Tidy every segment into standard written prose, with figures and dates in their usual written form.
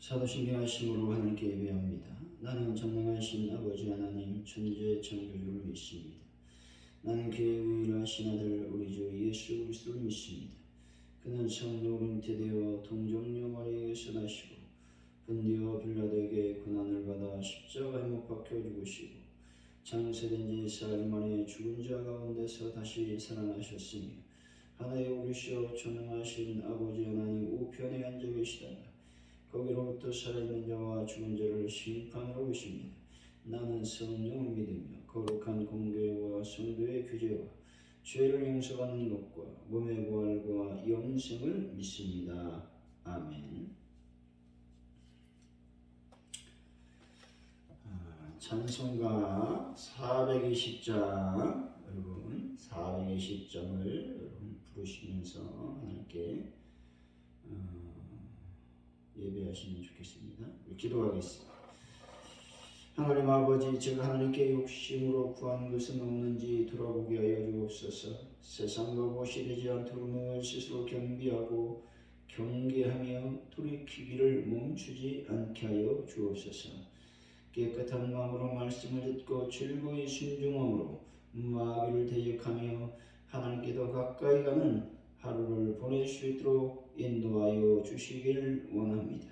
사도신경 하심으로 하나님께 예배합니다. 나는 전능하신 아버지 하나님 천지의 창조주를 믿습니다. 나는 그의 유일하신 아들 우리 주 예수 그리스도를 믿습니다. 그는 성령으로 잉태되어 동정녀 마리아에게서 나시고 본디오 빌라도에게 고난을 받아 십자가에 못 박혀 죽으시고 장세된 지 사흘 만에 죽은 자 가운데서 다시 살아나셨으며 하늘에 오르시어 전능하신 아버지 하나님 우편에 앉아 계시다가 거기로부터 살아있는 자와 죽은 자를 심판하러 오십니다. 나는 성령을 믿으며 거룩한 공교회와 성도의 교제와 죄를 용서받는 것과 몸의 부활과 영생을 믿습니다. 아멘. 찬송가 420장 여러분 420장을 여러분 부르시면서 하나님께 예배하시면 좋겠습니다. 기도하겠습니다. 하나님 아버지, 제가 하나님께 욕심으로 구한 것은 없는지 돌아보게 하여 주옵소서. 세상과 무엇이 되지 않도록 늘 스스로 경비하고 경계하며 돌이키기를 멈추지 않게 하여 주옵소서. 깨끗한 마음으로 말씀을 듣고 즐거이 순종함으로 마귀를 대적하며 하나님께 더 가까이 가는 하루를 보낼 수 있도록 인도하여 주시길 원합니다.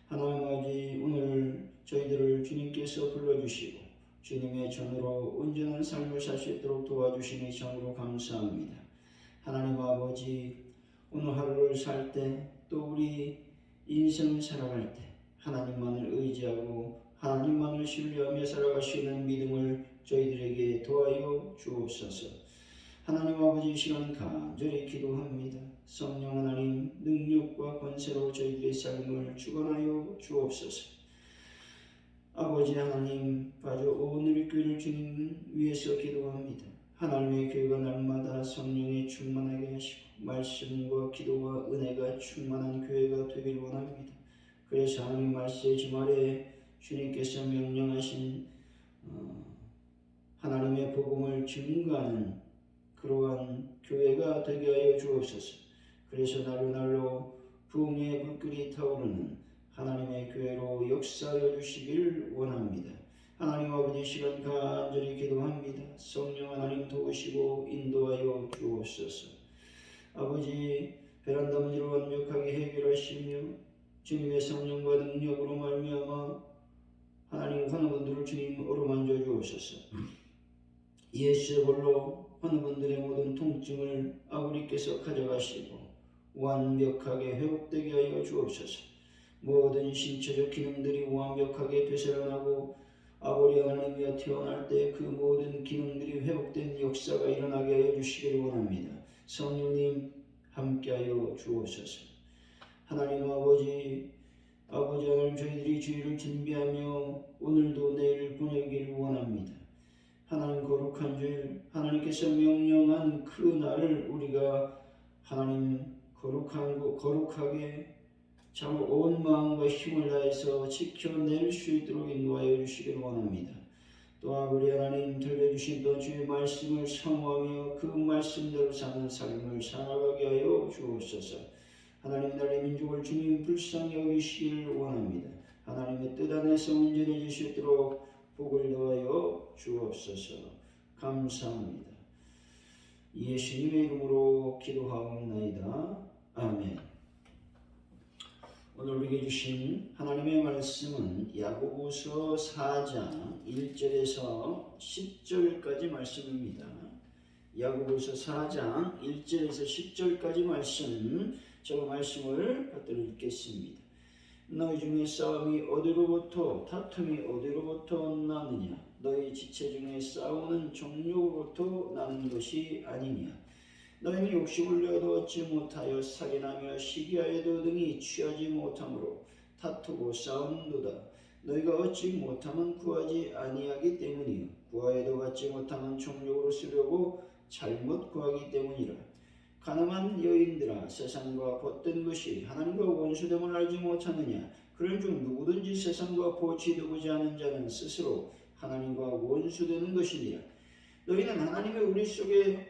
하나님 아버지, 오늘 저희들을 주님께서 불러주시고 주님의 전으로 온전한 삶을 살 수 있도록 도와주시니 참으로 감사합니다. 하나님 아버지, 오늘 하루를 살 때 또 우리 인생을 살아갈 때 하나님만을 의지하고 하나님만을 신뢰하며 살아갈 수 있는 믿음을 저희들에게 도와여 주옵소서. 하나님 아버지, 이 시간 간절히 기도합니다. 성령 하나님 능력과 권세로 저희들의 삶을 주관하여 주옵소서. 아버지 하나님, 바로 오늘의 교회를 주님 위해서 기도합니다. 하나님의 교회가 날마다 성령에 충만하게 하시고 말씀과 기도와 은혜가 충만한 교회가 되길 원합니다. 그래서 하나님 말씀의 주말에 주님께서 명령하신 하나님의 복음을 증거하는 그러한 교회가 되게 하여 주옵소서. 그래서 날로 부흥의 불길이 타오르는 하나님의 교회로 역사하여 주시길 원합니다. 하나님 아버지, 시간 간절히 기도합니다. 성령 하나님 도우시고 인도하여 주옵소서. 아버지, 베란다 문제를 완벽하게 해결하시며 주님의 성령과 능력으로 말미암아 하나님 환우분들을 주님 어루만져 주옵소서. 예수의 볼로 환우분들의 모든 통증을 아버지께서 가져가시고 완벽하게 회복되게 하여 주옵소서. 모든 신체적 기능들이 완벽하게 되살아나고 아버지 하나님이여 태어날 때 그 모든 기능들이 회복된 역사가 일어나게 하여 주시기를 원합니다. 성령님 함께하여 주옵소서. 하나님 아버지 하나님, 저희들이 주일을 준비하며 오늘도 내일 보내기를 원합니다. 하나님 거룩한 주일, 하나님께서 명령한 그 날을 우리가 하나님 거룩하게 참 온 마음과 힘을 다해서 지켜낼 수 있도록 인도하여 주시기를 원합니다. 또한 우리 하나님 들려주신 또 주의 말씀을 사모하며 그 말씀대로 사는 삶을 살아가게 하여 주옵소서. 하나님, 나라의 민족을 주님 불쌍히 여기시기를 원합니다. 하나님의 뜻 안에서 온전해질 수 있도록 복을 더하여 주옵소서. 감사합니다. 예수님의 이름으로 기도하옵나이다. 아멘. 오늘 우리에게 주신 하나님의 말씀은 야고보서 4장 1절에서 10절까지 말씀입니다. 야고보서 4장 1절에서 10절까지 말씀, 저 말씀을 받들어 읽겠습니다. 너희 중에 싸움이 어디로부터, 다툼이 어디로부터 나느냐? 너희 지체 중에 싸우는 정욕으로부터 나는 것이 아니냐? 너희는 욕심을 내어도 얻지 못하여 사기나며 시기하여도 등이 취하지 못함으로 다투고 싸우는도다. 너희가 얻지 못하면 구하지 아니하기 때문이요, 구하여도 받지 못하면 정욕으로 쓰려고 잘못 구하기 때문이라. 가늠한 여인들아, 세상과 벗된 것이 하나님과 원수됨을 알지 못하느냐? 그런즉 누구든지 세상과 보치되고자 하는 자는 스스로 하나님과 원수되는 것이니라. 너희는 하나님의 우리 속에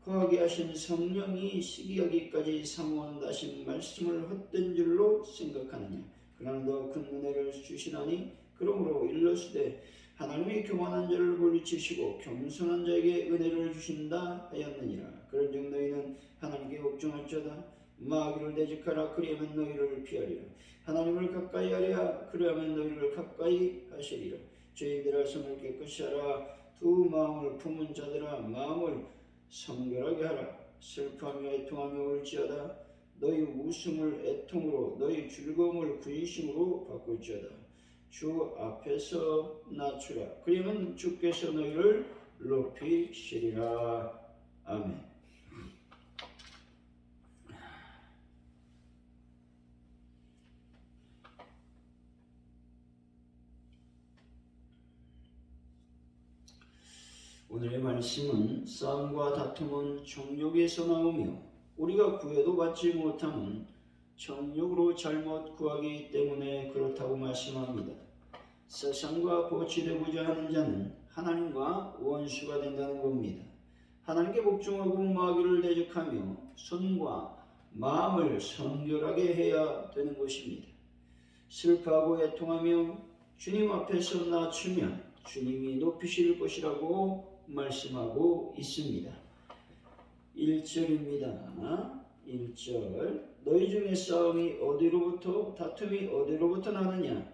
거하게 하신 성령이 시기하기까지 사모한다신 말씀을 헛된 줄로 생각하느냐? 그러나 더 큰 은혜를 주시나니 그러므로 일러스되 하나님이 교만한 자를 물리치시고 겸손한 자에게 은혜를 주신다 하였느니라. 그런즉 너희는 하나님께 복종할지어다. 마귀를 대적하라. 그리하면 너희를 피하리라. 하나님을 가까이 하랴. 그리하면 너희를 가까이 하시리라. 죄인들아 손을 깨끗이 하라. 두 마음을 품은 자들아 마음을 성결하게 하라. 슬퍼하며 애통하며 울지어다. 너희 웃음을 애통으로 너희 즐거움을 근심으로 바꿀지어다. 주 앞에서 낮추라. 그러면 주께서 너희를 높이시리라. 아멘. 오늘의 말씀은 싸움과 다툼은 정욕에서 나오며 우리가 구해도 받지 못함은 정욕으로 잘못 구하기 때문에 그렇다고 말씀합니다. 세상과 보치되고자 하는 자는 하나님과 원수가 된다는 겁니다. 하나님께 복종하고 마귀를 대적하며 손과 마음을 성결하게 해야 되는 것입니다. 슬퍼하고 애통하며 주님 앞에서 낮추면 주님이 높이실 것이라고 말씀하고 있습니다. 1절입니다. 1절 너희 중에 싸움이 어디로부터 다툼이 어디로부터 나느냐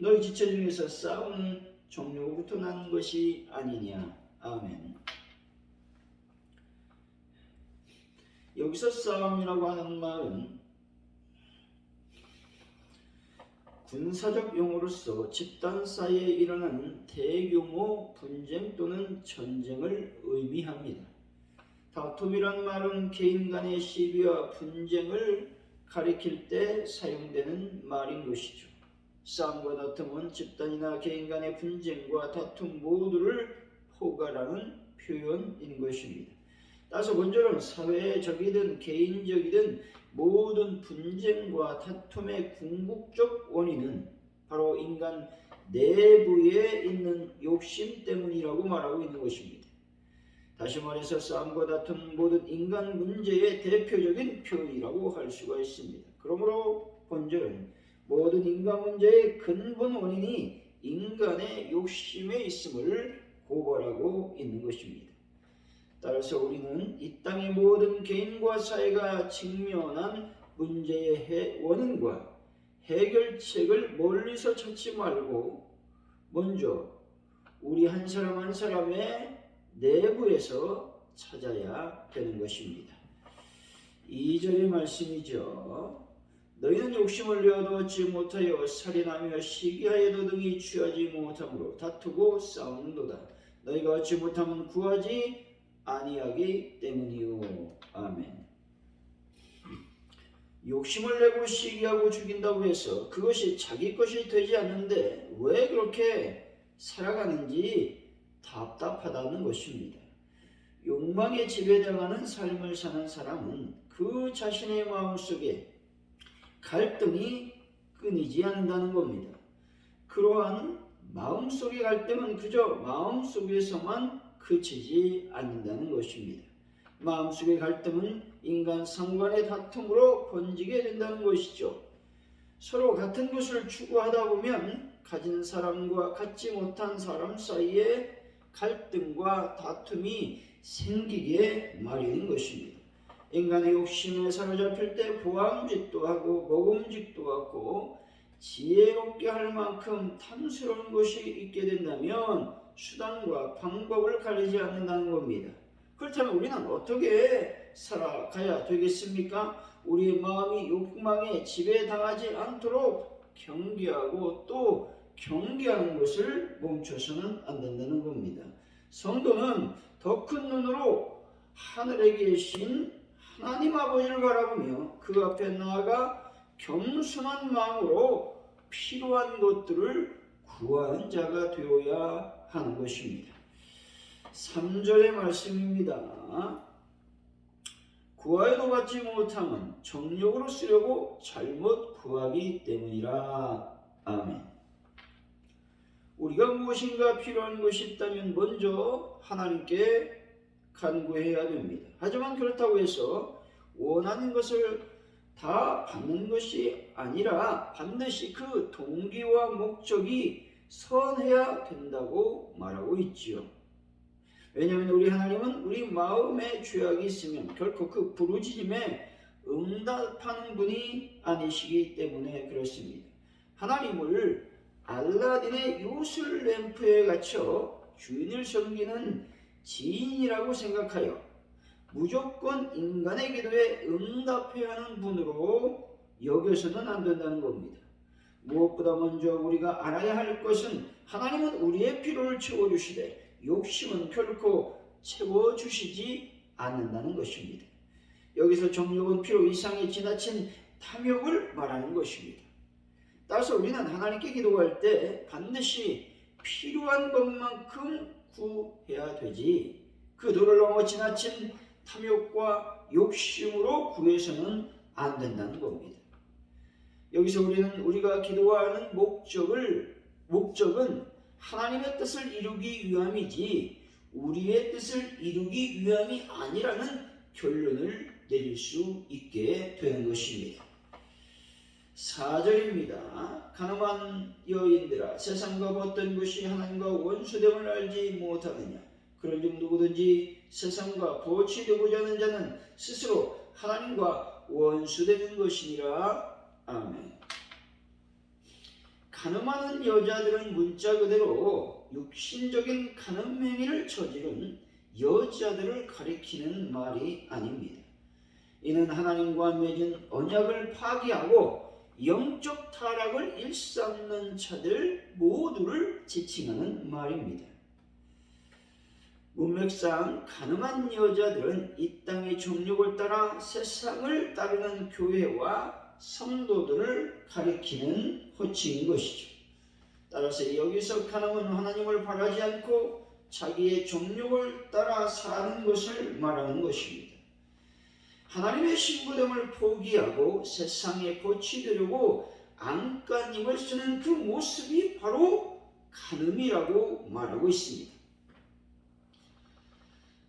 너희 지체 중에서 싸우는 종류로부터 나는 것이 아니냐. 아멘. 여기서 싸움이라고 하는 말은 군사적 용어로서 집단 사이에 일어나는 대규모 분쟁 또는 전쟁을 의미합니다. 다툼이란 말은 개인 간의 시비와 분쟁을 가리킬 때 사용되는 말인 것이죠. 싸움과 다툼은 집단이나 개인 간의 분쟁과 다툼 모두를 포괄하는 표현인 것입니다. 따라서 먼저는 사회적이든 개인적이든 모든 분쟁과 다툼의 궁극적 원인은 바로 인간 내부에 있는 욕심 때문이라고 말하고 있는 것입니다. 다시 말해서 싸움과 다툼은 모든 인간 문제의 대표적인 표현이라고 할 수가 있습니다. 그러므로 본절은 모든 인간 문제의 근본 원인이 인간의 욕심에 있음을 고발하고 있는 것입니다. 따라서 우리는 이 땅의 모든 개인과 사회가 직면한 문제의 원인과 해결책을 멀리서 찾지 말고 먼저 우리 한 사람 한 사람의 내부에서 찾아야 되는 것입니다. 2절의 말씀이죠. 너희는 욕심을 내어도 얻지 못하여 살인하며 시기하여도 등이 취하지 못함으로 다투고 싸우는도다. 너희가 얻지 못하면 구하지 아니하기 때문이요. 아멘. 욕심을 내고 시기하고 죽인다고 해서 그것이 자기 것이 되지 않는데 왜 그렇게 살아가는지 답답하다는 것입니다. 욕망에 지배당하는 삶을 사는 사람은 그 자신의 마음속에 갈등이 끊이지 않는다는 겁니다. 그러한 마음속의 갈등은 그저 마음속에서만 그치지 않는다는 것입니다. 마음속의 갈등은 인간 상관의 다툼으로 번지게 된다는 것이죠. 서로 같은 것을 추구하다 보면 가진 사람과 갖지 못한 사람 사이에 갈등과 다툼이 생기게 마련인 것입니다. 인간의 욕심에 사로잡힐 때 보암직도 하고 먹음직도 하고 지혜롭게 할 만큼 탐스러운 것이 있게 된다면 수단과 방법을 가리지 않는다는 겁니다. 그렇다면 우리는 어떻게 살아가야 되겠습니까? 우리의 마음이 욕망에 지배당하지 않도록 경계하고 또 경계하는 것을 멈춰서는 안 된다는 겁니다. 성도는 더 큰 눈으로 하늘에 계신 하나님 아버지를 바라보며 그 앞에 나아가 겸손한 마음으로 필요한 것들을 구하는 자가 되어야 하는 것입니다. 3절의 말씀입니다. 구하여도 받지 못함은 정욕으로 쓰려고 잘못 구하기 때문이라. 아멘. 우리가 무엇인가 필요한 것이 있다면 먼저 하나님께 간구해야 됩니다. 하지만 그렇다고 해서 원하는 것을 다 받는 것이 아니라 반드시 그 동기와 목적이 선해야 된다고 말하고 있지요. 왜냐하면 우리 하나님은 우리 마음에 죄악이 있으면 결코 그 부르짖음에 응답하는 분이 아니시기 때문에 그렇습니다. 하나님을 알라딘의 요술 램프에 갇혀 주인을 섬기는 지인이라고 생각하여 무조건 인간의 기도에 응답해야 하는 분으로 여겨서는 안 된다는 겁니다. 무엇보다 먼저 우리가 알아야 할 것은 하나님은 우리의 필요를 채워주시되 욕심은 결코 채워주시지 않는다는 것입니다. 여기서 정욕은 필요 이상의 지나친 탐욕을 말하는 것입니다. 따라서 우리는 하나님께 기도할 때 반드시 필요한 것만큼 구해야 되지 그 도를 넘어 지나친 탐욕과 욕심으로 구해서는 안 된다는 겁니다. 여기서 우리가 기도하는 목적은 하나님의 뜻을 이루기 위함이지 우리의 뜻을 이루기 위함이 아니라는 결론을 내릴 수 있게 되는 것입니다. 4절입니다. 가늠한 여인들아 세상과 어떤 것이 하나님과 원수됨을 알지 못하느냐. 그런즉 누구든지 세상과 보치되고자 하는 자는 스스로 하나님과 원수되는 것이니라. 아멘. 간음하는 여자들은 문자 그대로 육신적인 간음 행위를 저지른 여자들을 가리키는 말이 아닙니다. 이는 하나님과 맺은 언약을 파기하고 영적 타락을 일삼는 자들 모두를 지칭하는 말입니다. 문맥상 간음한 여자들은 이 땅의 정욕을 따라 세상을 따르는 교회와 성도들을 가리키는 호칭인 것이죠. 따라서 여기서 간음은 하나님을 바라지 않고 자기의 정욕을 따라 사는 것을 말하는 것입니다. 하나님의 신부됨을 포기하고 세상에 보치되려고 안간힘을 쓰는 그 모습이 바로 간음이라고 말하고 있습니다.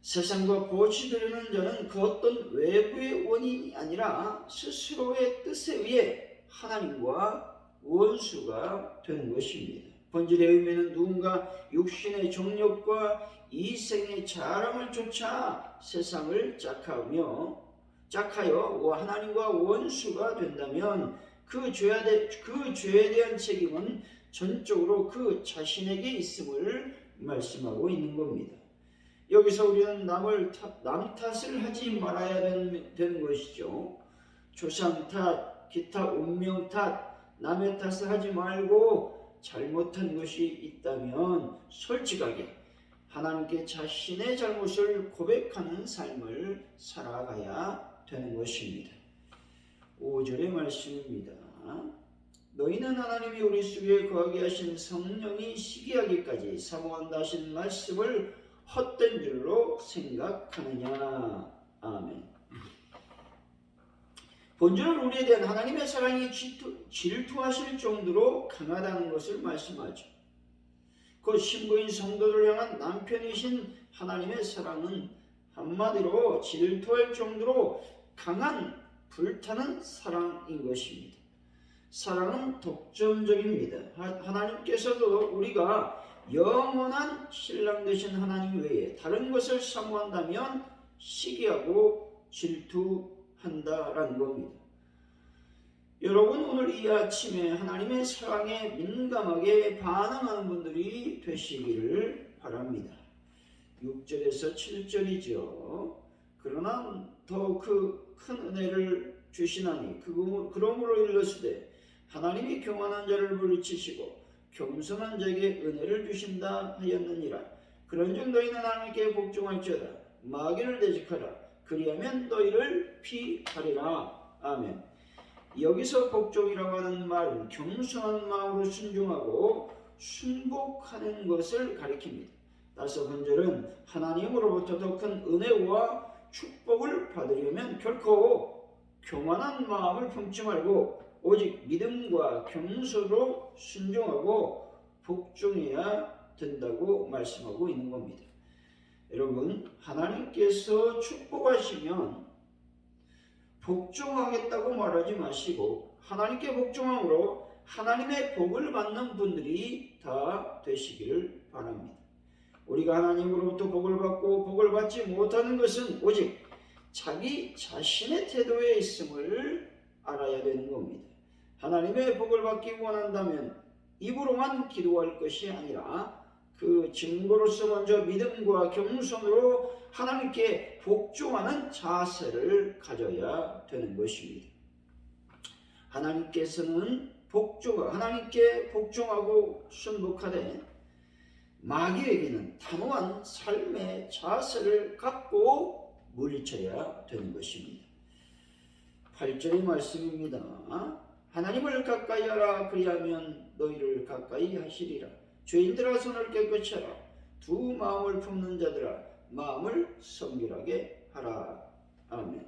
세상과 보치되려는 자는 그 어떤 외부의 원인이 아니라 스스로의 뜻에 의해 하나님과 원수가 되는 것입니다. 본질의 의미는 누군가 육신의 정욕과 이생의 자랑을 쫓아 세상을 짝하여 하나님과 원수가 된다면 그 죄에 대한 책임은 전적으로 그 자신에게 있음을 말씀하고 있는 겁니다. 여기서 우리는 남 탓을 하지 말아야 되는 것이죠. 조상 탓, 기타 운명 탓, 남의 탓을 하지 말고 잘못한 것이 있다면 솔직하게 하나님께 자신의 잘못을 고백하는 삶을 살아가야 되는 것입니다. 5절의 말씀입니다. 너희는 하나님이 우리 속에 거하게 하신 성령이 시기하기까지 사모한다 하신 말씀을 헛된 줄로 생각하느냐. 아멘. 본질은 우리에 대한 하나님의 사랑이 질투하실 정도로 강하다는 것을 말씀하죠. 그 신부인 성도를 향한 남편이신 하나님의 사랑은 한마디로 질투할 정도로 강한 불타는 사랑인 것입니다. 사랑은 독점적입니다. 하나님께서도 우리가 영원한 신랑 되신 하나님 외에 다른 것을 사모한다면 시기하고 질투한다라는 겁니다. 여러분 오늘 이 아침에 하나님의 사랑에 민감하게 반응하는 분들이 되시기를 바랍니다. 6절에서 7절이죠. 그러나 더 그 큰 은혜를 주시나니 그러므로 일러스되 하나님이 교만한 자를 물리치시고 겸손한 자에게 은혜를 주신다 하였느니라. 그런즉 너희는 하나님께 복종할지어다. 마귀를 대적하라. 그리하면 너희를 피하리라. 아멘. 여기서 복종이라고 하는 말은 겸손한 마음으로 순종하고 순복하는 것을 가리킵니다. 따라서 본절은 하나님으로부터 더 큰 은혜와 축복을 받으려면 결코 교만한 마음을 품지 말고 오직 믿음과 겸손으로 순종하고 복종해야 된다고 말씀하고 있는 겁니다. 여러분 하나님께서 축복하시면 복종하겠다고 말하지 마시고 하나님께 복종함으로 하나님의 복을 받는 분들이 다 되시기를 바랍니다. 우리가 하나님으로부터 복을 받고 복을 받지 못하는 것은 오직 자기 자신의 태도에 있음을 알아야 되는 겁니다. 하나님의 복을 받기 원한다면 입으로만 기도할 것이 아니라 그 증거로서 먼저 믿음과 겸손으로 하나님께 복종하는 자세를 가져야 되는 것입니다. 하나님께 복종하고 순복하되 마귀에게는 단호한 삶의 자세를 갖고 물리쳐야 되는 것입니다. 8절의 말씀입니다. 하나님을 가까이 하라. 그리하면 너희를 가까이 하시리라. 죄인들아 손을 깨끗이 하라. 두 마음을 품는 자들아 마음을 성결하게 하라. 아멘.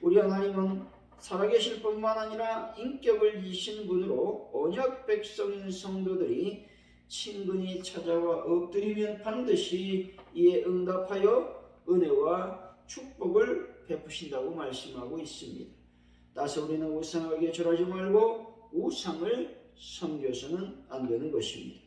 우리 하나님은 살아계실 뿐만 아니라 인격을 이신 분으로 언약 백성인 성도들이 친근히 찾아와 엎드리면 반드시 이에 응답하여 은혜와 축복을 베푸신다고 말씀하고 있습니다. 따라서 우리는 우상에게 절하지 말고 우상을 섬겨서는 안 되는 것입니다.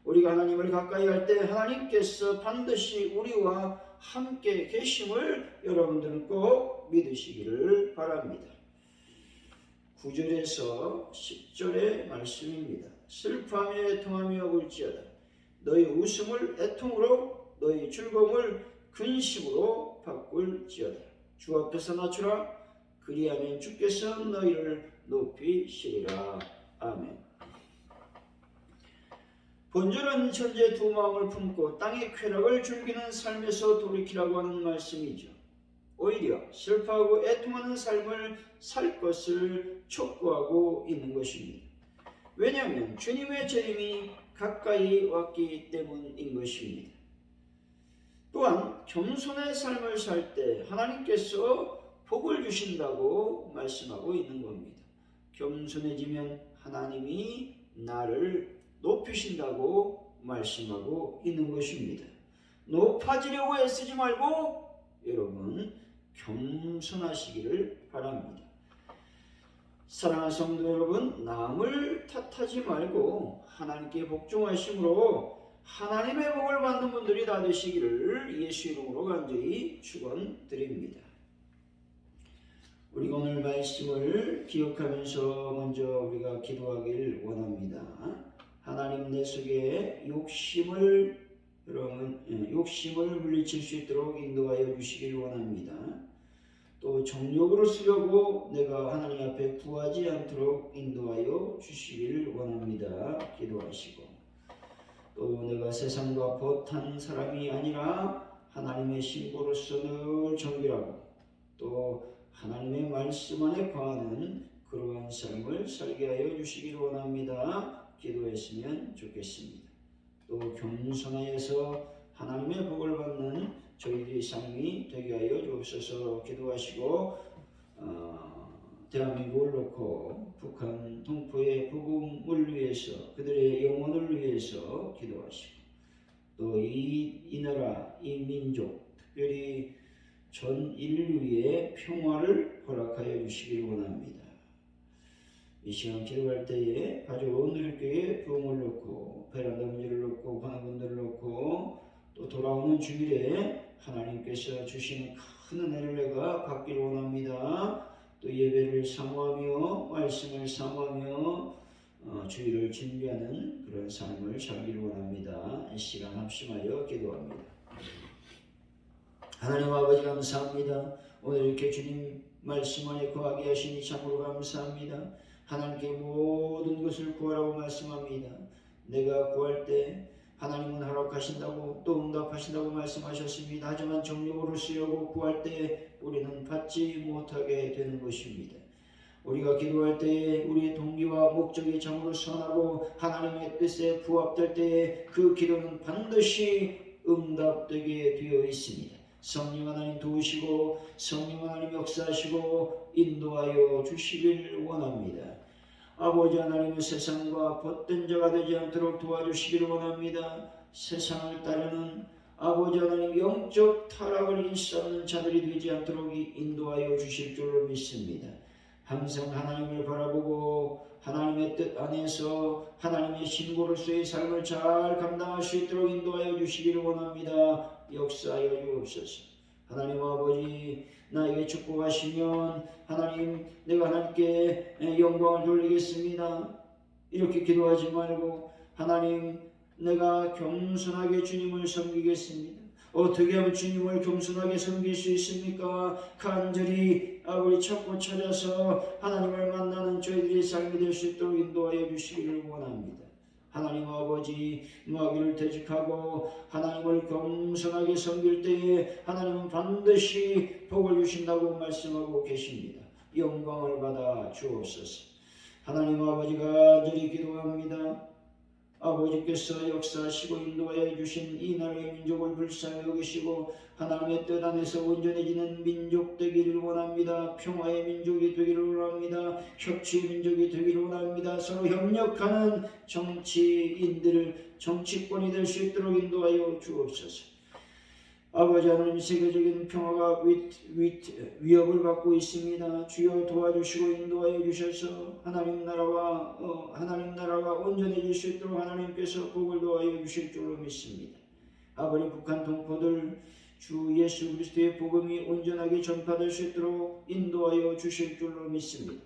우리가 하나님을 가까이 할 때 하나님께서 반드시 우리와 함께 계심을 여러분들은 꼭 믿으시기를 바랍니다. 9절에서 10절의 말씀입니다. 슬퍼하며 애통하며 울지어다. 너희 웃음을 애통으로 너희 즐거움을 근심으로 바꿀지어다. 주 앞에서 낮추라. 그리하면 주께서 너희를 높이시리라. 아멘. 본절은 현재 두 마음을 품고 땅의 쾌락을 즐기는 삶에서 돌이키라고 하는 말씀이죠. 오히려 슬퍼하고 애통하는 삶을 살 것을 촉구하고 있는 것입니다. 왜냐하면 주님의 재림이 가까이 왔기 때문인 것입니다. 또한 겸손의 삶을 살 때 하나님께서 복을 주신다고 말씀하고 있는 겁니다. 겸손해지면 하나님이 나를 높이신다고 말씀하고 있는 것입니다. 높아지려고 애쓰지 말고 여러분 겸손하시기를 바랍니다. 사랑하는 성도 여러분, 남을 탓하지 말고 하나님께 복종하심으로 하나님의 복을 받는 분들이 다 되시기를 예수 이름으로 간절히 축원드립니다. 우리가 오늘 말씀을 기억하면서 먼저 우리가 기도하기를 원합니다. 하나님 내 속에 욕심을 물리칠 수 있도록 인도하여 주시기를 원합니다. 또 정욕으로 쓰려고 내가 하나님 앞에 구하지 않도록 인도하여 주시기를 원합니다. 기도하시고 또 내가 세상과 벗한 사람이 아니라 하나님의 신부로서 늘 정결하고 또 하나님의 말씀 안에 거하는 그러한 삶을 살게 하여 주시기를 원합니다. 기도했으면 좋겠습니다. 또 겸손하여서 하나님의 복을 받는 저희들의 삶이 되게 하여 주옵소서. 기도하시고 대한민국을 놓고 북한 동포의 복음을 위해서 그들의 영혼을 위해서 기도하시고 또 이 나라 이 민족 특별히 전 인류의 평화를 허락하여 주시기를 원합니다. 이 시간 기도할 때에 가족 누릴교회 부흥을 놓고 베란다 문제를 놓고 관원분들을 놓고 또 돌아오는 주일에 하나님께서 주시는 큰 은혜를 내가 받기를 원합니다. 또 예배를 사모하며 말씀을 사모하며 주일을 준비하는 그런 삶을 살기를 원합니다. 이 시간 합심하여 기도합니다. 하나님 아버지 감사합니다. 오늘 이렇게 주님 말씀 안에 거하게 하시니 참으로 감사합니다. 하나님께 모든 것을 구하라고 말씀합니다. 내가 구할 때 하나님은 허락하신다고 또 응답하신다고 말씀하셨습니다. 하지만 정욕으로 쓰려고 구할 때 우리는 받지 못하게 되는 것입니다. 우리가 기도할 때에 우리의 동기와 목적이 참으로 선하고 하나님의 뜻에 부합될 때에 그 기도는 반드시 응답되게 되어 있습니다. 성령 하나님 도우시고 성령 하나님 역사하시고 인도하여 주시길 원합니다. 아버지 하나님은 세상과 벗된 자가 되지 않도록 도와주시기를 원합니다. 세상을 따르는 아버지 하나님 영적 타락을 일삼는 자들이 되지 않도록 인도하여 주실 줄로 믿습니다. 항상 하나님을 바라보고 하나님의 뜻 안에서 하나님의 신부로서의 삶을 잘 감당할 수 있도록 인도하여 주시기를 원합니다. 역사하여 주옵소서. 하나님 아버지, 나에게 축복하시면 하나님 내가 하나님께 영광을 돌리겠습니다. 이렇게 기도하지 말고 하나님 내가 겸손하게 주님을 섬기겠습니다. 어떻게 하면 주님을 겸손하게 섬길 수 있습니까? 간절히 아버지 찾고 찾아서 하나님을 만나는 저희들의 삶이 될 수 있도록 인도하여 주시기를 원합니다. 하나님 아버지, 마귀를 퇴직하고 하나님을 겸손하게 섬길 때에 하나님은 반드시 복을 주신다고 말씀하고 계십니다. 영광을 받아 주옵소서. 하나님 아버지, 간절히 기도합니다. 아버지께서 역사하시고 인도하여 주신 이 나라의 민족을 불쌍히 여기시고 하나님의 뜻 안에서 온전해지는 민족 되기를 원합니다. 평화의 민족이 되기를 원합니다. 협치의 민족이 되기를 원합니다. 서로 협력하는 정치인들, 정치권이 될 수 있도록 인도하여 주옵소서. 아버지 하나님, 세계적인 평화가 위협을 받고 있습니다. 주여 도와주시고 인도하여 주셔서 하나님 나라가 온전해질 수 있도록 하나님께서 복을 도와여 주실 줄로 믿습니다. 아버지, 북한 동포들 주 예수 그리스도의 복음이 온전하게 전파될 수 있도록 인도하여 주실 줄로 믿습니다.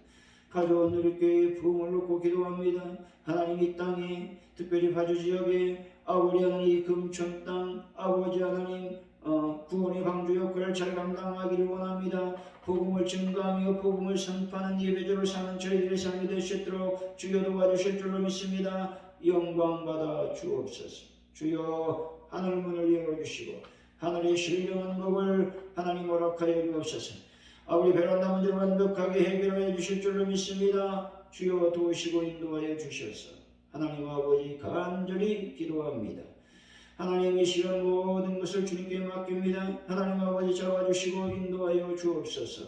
가져온 누리교회의 부흥을 놓고 기도합니다. 하나님, 이 땅에 특별히 파주 지역에 아버지 하나님 금천 땅 아버지 하나님 구원의 방주 역할을 잘 감당하기를 원합니다. 복음을 증거하며 복음을 선포하는 예배자로 사는 저희들의 삶이 될 수 있도록 주여 도와주실 줄로 믿습니다. 영광 받아 주옵소서. 주여 하늘 문을 열어주시고 하늘의 신령한 복을 하나님 허락하여 주옵소서. 아버지, 베란다 문제를 완벽하게 해결하여 주실 줄로 믿습니다. 주여 도우시고 인도하여 주셔서 하나님 아버지, 간절히 기도합니다. 하나님, 이 시간 모든 것을 주님께 맡깁니다. 하나님 아버지, 잡아주시고 인도하여 주옵소서.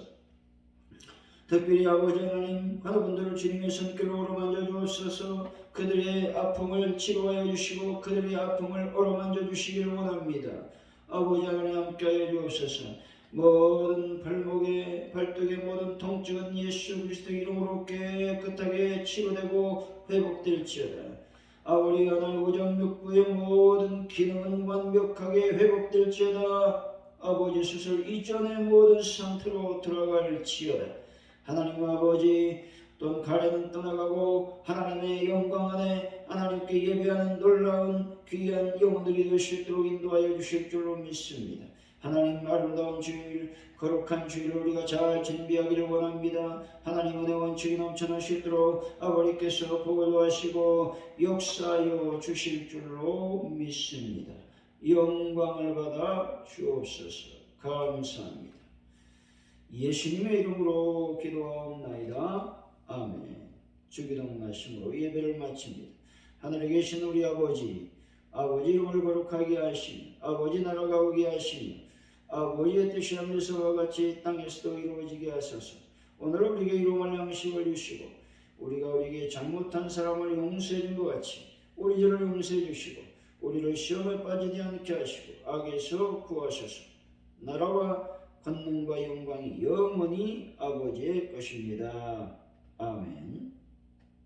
특별히 아버지 하나님, 하나분들을 주님의 손길로 어루만져 주옵소서. 그들의 아픔을 치료하여 주시고 그들의 아픔을 어루만져 주시기를 원합니다. 아버지 하나님, 함께하여 주옵소서. 모든 발목에 발등의 모든 통증은 예수 그리스도의 이름으로 깨끗하게 치료되고 회복될지어다. 아버지 하나님, 오장육부의 모든 기능은 완벽하게 회복될지어다. 아버지, 수술 이전의 모든 상태로 들어갈지어다. 하나님 아버지, 또 가래는 떠나가고 하나님의 영광 안에 하나님께 예배하는 놀라운 귀한 영혼들이 될 수 있도록 인도하여 주실 줄로 믿습니다. 하나님, 아름다운 주일, 거룩한 주일을 우리가 잘 준비하기를 원합니다. 하나님, 은혜 원칙이 넘쳐날 수 있도록 아버지께서 복을 도하시고 역사하여 주실 줄로 믿습니다. 영광을 받아 주옵소서. 감사합니다. 예수님의 이름으로 기도하옵나이다. 아멘. 주기도 말씀으로 예배를 마칩니다. 하늘에 계신 우리 아버지, 아버지 이름을 거룩하게 하시며 아버지 나라가 오게 하시며 아버지의 뜻이 하늘에서와 같이 땅에서도 이루어지게 하소서. 오늘 우리에게 일용할 양식을 주시고 우리가 우리에게 잘못한 사람을 용서해 준 것 같이 우리 죄를 용서해 주시고 우리를 시험에 빠지지 않게 하시고 악에서 구하소서. 나라와 권능과 영광이 영원히 아버지의 것입니다. 아멘.